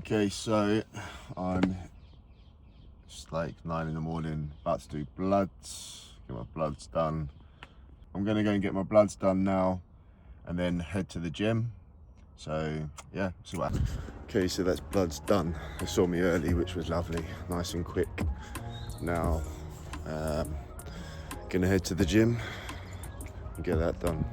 Okay, so I'm just like 9 in the morning, about to do bloods, get my bloods done. I'm gonna go and get my bloods done now and then head to the gym. So yeah, see what happens. Okay, so that's bloods done. They saw me early, which was lovely, nice and quick. Now, gonna head to the gym and get that done.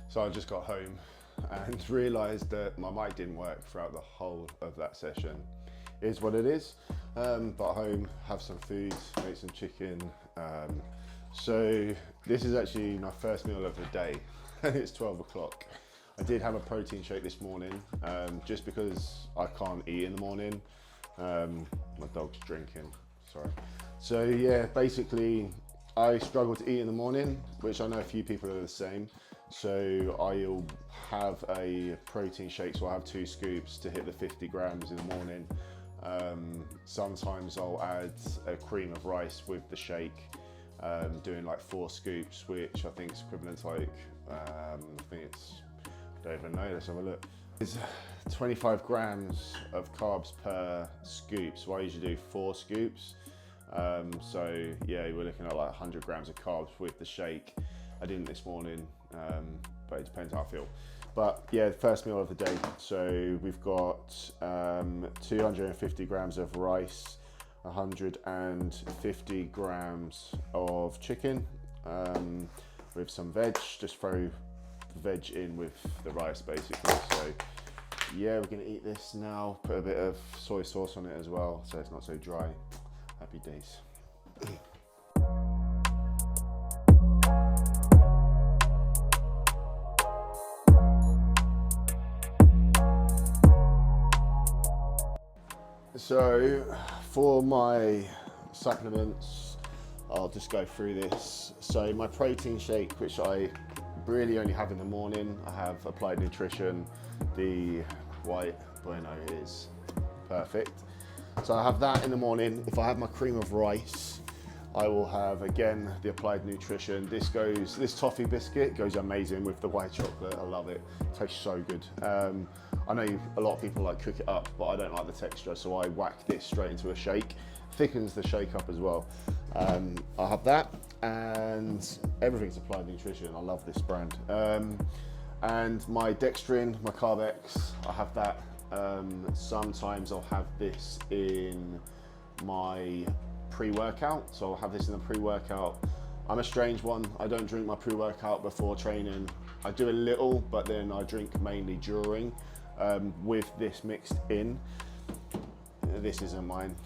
So I just got home and realised that my mic didn't work throughout the whole of that session. It is what it is, but home, have some food, make some chicken. So this is actually my first meal of the day and it's 12 o'clock. I did have a protein shake this morning, just because I can't eat in the morning. My dog's drinking, sorry. So yeah, basically I struggle to eat in the morning, which I know a few people are the same. So I'll have a protein shake, so I have 2 scoops to hit the 50 grams in the morning. Sometimes I'll add a cream of rice with the shake, doing like 4 scoops, which I think is equivalent to like, I think it's, I don't even know, let's have a look. It's 25 grams of carbs per scoop, so I usually do 4 scoops. So yeah, we're looking at like 100 grams of carbs with the shake. I didn't this morning, but it depends how I feel. But yeah, first meal of the day. So we've got 250 grams of rice, 150 grams of chicken, with some veg. Just throw the veg in with the rice basically. So yeah, we're gonna eat this now. Put a bit of soy sauce on it as well, so it's not so dry. Happy days. So for my supplements, I'll just go through this. So my protein shake, which I really only have in the morning, I have Applied Nutrition. The white Bueno is perfect. So I have that in the morning. If I have my cream of rice, I will have, again, the Applied Nutrition. This toffee biscuit goes amazing with the white chocolate. I love it. It tastes so good. I know a lot of people like cook it up, but I don't like the texture, so I whack this straight into a shake. Thickens the shake up as well. I'll have that, and everything's Applied Nutrition. I love this brand. And my dextrin, my Carbex, I have that. Sometimes I'll have this in my pre-workout, so I'll have this in the pre-workout. I'm a strange one. I don't drink my pre-workout before training. I do a little, but then I drink mainly during, with this mixed in. This isn't mine,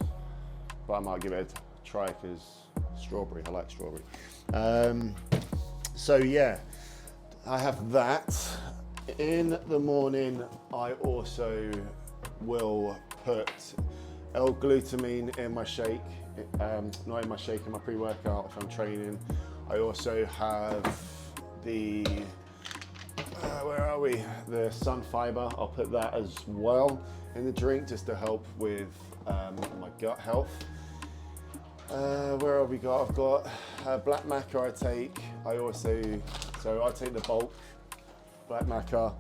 but I might give it a try because strawberry, I like strawberry. So yeah, I have that. In the morning, I also will put L-glutamine in my shake, not in my shake, in my pre-workout if I'm training. I also have the, where are are we? The sun fiber, I'll put that as well in the drink just to help with my gut health. Where have we got? I've got black maca I take. I take the bulk black maca.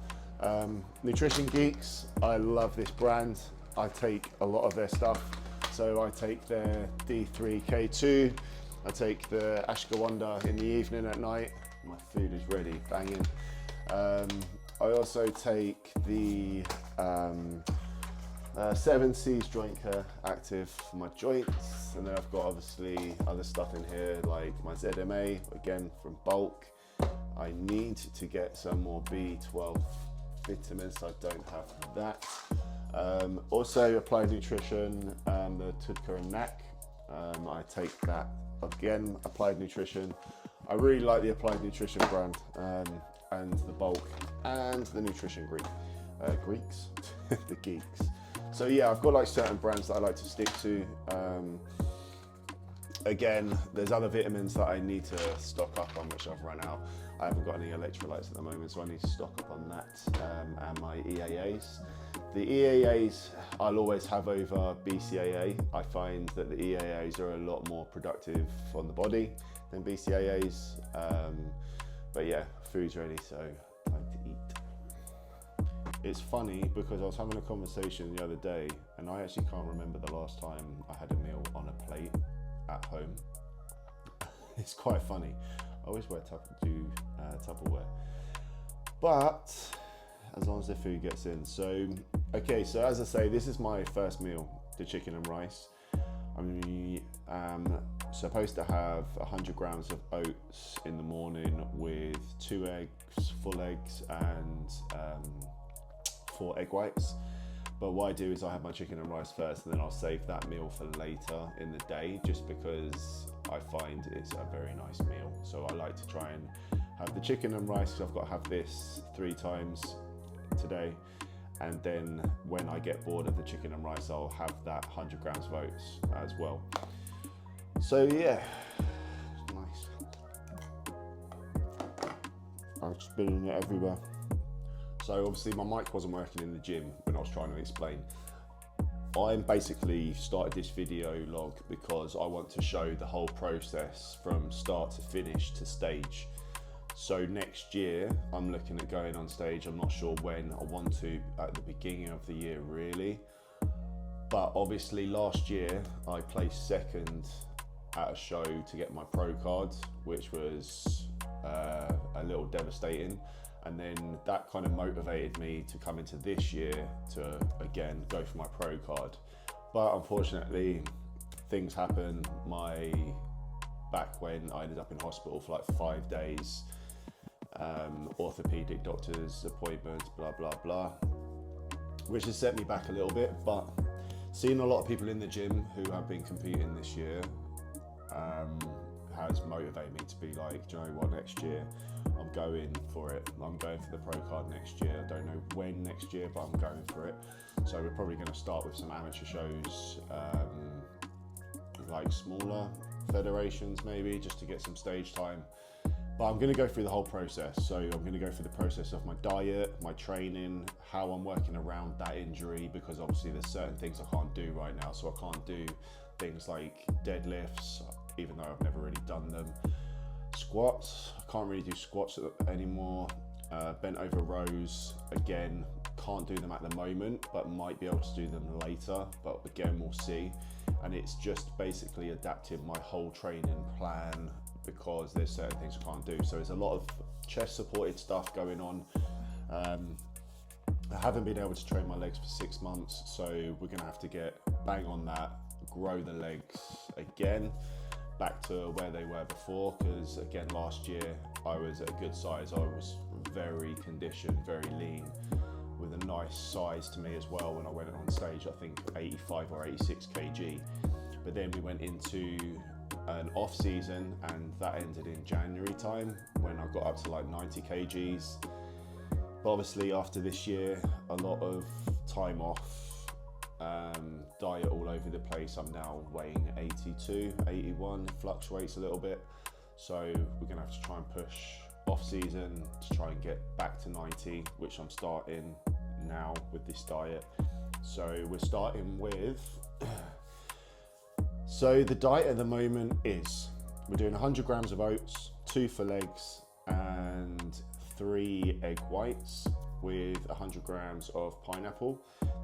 Nutrition Geeks, I love this brand. I take a lot of their stuff. So I take their D3K2. I take the ashwagandha in the evening at night. My food is ready, banging. I also take the 7 C's Joint Care Active for my joints, and then I've got obviously other stuff in here like my ZMA, again from bulk. I need to get some more B12 vitamins, I don't have that. Also Applied Nutrition, the Tudka and Nak. I take that again, Applied Nutrition. I really like the Applied Nutrition brand, and the bulk and the Nutrition Greeks, the geeks. So yeah, I've got like certain brands that I like to stick to. Again, there's other vitamins that I need to stock up on, which I've run out. I haven't got any electrolytes at the moment, so I need to stock up on that, and my EAAs. The EAAs I'll always have over BCAA. I find that the EAAs are a lot more productive on the body than BCAAs. But yeah, food's ready, so time to eat. It's funny because I was having a conversation the other day, and I actually can't remember the last time I had a meal on a plate at home. It's quite funny. I always wear Tupperware, but as long as the food gets in. So, okay, so as I say, this is my first meal, the chicken and rice. I'm supposed to have 100 grams of oats in the morning with 2 eggs, full eggs, and 4 egg whites. But what I do is I have my chicken and rice first, and then I'll save that meal for later in the day, just because I find it's a very nice meal. So I like to try and have the chicken and rice, because I've got to have this 3 times today. And then when I get bored of the chicken and rice, I'll have that 100 grams of oats as well. So yeah, nice. I'm spilling it everywhere. So obviously my mic wasn't working in the gym when I was trying to explain. I basically started this video log because I want to show the whole process from start to finish to stage. So next year, I'm looking at going on stage. I'm not sure when. I want to at the beginning of the year, really. But obviously last year, I placed second at a show to get my pro card, which was a little devastating. And then that kind of motivated me to come into this year to, again, go for my pro card. But unfortunately, things happen. My back when I ended up in hospital for like 5 days, orthopedic doctor's appointments, blah, blah, blah, which has set me back a little bit. But seeing a lot of people in the gym who have been competing this year has motivated me to be like, do you know what, next year I'm going for it. I'm going for the pro card next year. I don't know when next year, but I'm going for it. So we're probably going to start with some amateur shows, like smaller federations maybe, just to get some stage time. But I'm going to go through the whole process. So I'm going to go through the process of my diet, my training, how I'm working around that injury, because obviously there's certain things I can't do right now. So I can't do things like deadlifts, even though I've never really done them. Squats, I can't really do squats anymore. Bent over rows, again, can't do them at the moment, but might be able to do them later. But again, we'll see. And it's just basically adapting my whole training plan, because there's certain things I can't do. So there's a lot of chest supported stuff going on. I haven't been able to train my legs for 6 months, so we're gonna have to get bang on that, grow the legs again, back to where they were before, because again, last year I was at a good size. I was very conditioned, very lean, with a nice size to me as well when I went on stage, I think 85 or 86 kg. But then we went into an off season, and that ended in January time when I got up to like 90 kgs. But obviously after this year, a lot of time off, diet all over the place. I'm now weighing 82, 81, fluctuates a little bit. So we're gonna have to try and push off season to try and get back to 90, which I'm starting now with this diet. So we're starting with, so the diet at the moment is, we're doing 100 grams of oats, 2 full eggs and 3 egg whites with 100 grams of pineapple.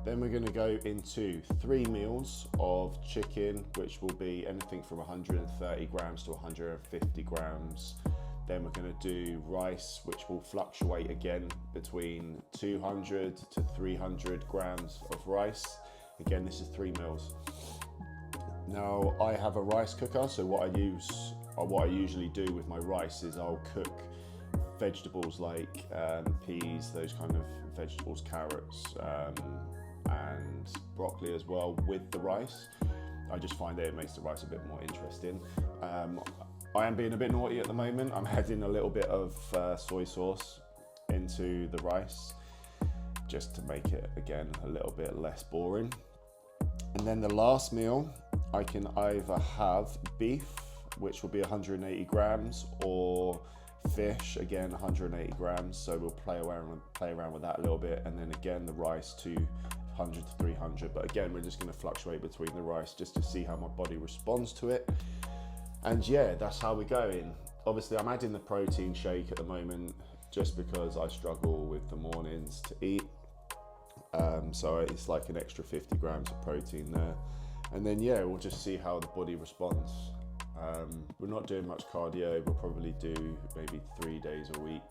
Then we're going to go into 3 meals of chicken, which will be anything from 130 grams to 150 grams. Then we're going to do rice, which will fluctuate again between 200 to 300 grams of rice. Again, this is 3 meals. Now I have a rice cooker, so what I usually do with my rice is I'll cook vegetables like peas, those kind of vegetables, carrots, and broccoli as well with the rice. I just find that it makes the rice a bit more interesting. I am being a bit naughty at the moment. I'm adding a little bit of soy sauce into the rice just to make it, again, a little bit less boring. And then the last meal, I can either have beef, which will be 180 grams, or fish, again 180 grams. So we'll play around with that a little bit. And then again, the rice 200 to 300. But again, we're just going to fluctuate between the rice just to see how my body responds to it. And yeah, that's how we're going. Obviously, I'm adding the protein shake at the moment just because I struggle with the mornings to eat. So it's like an extra 50 grams of protein there. And then yeah, we'll just see how the body responds. We're not doing much cardio. We'll probably do maybe 3 days a week.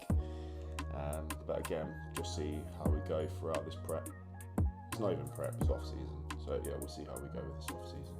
But again, just see how we go throughout this prep. It's not even prep, it's off season. So yeah, we'll see how we go with this off season.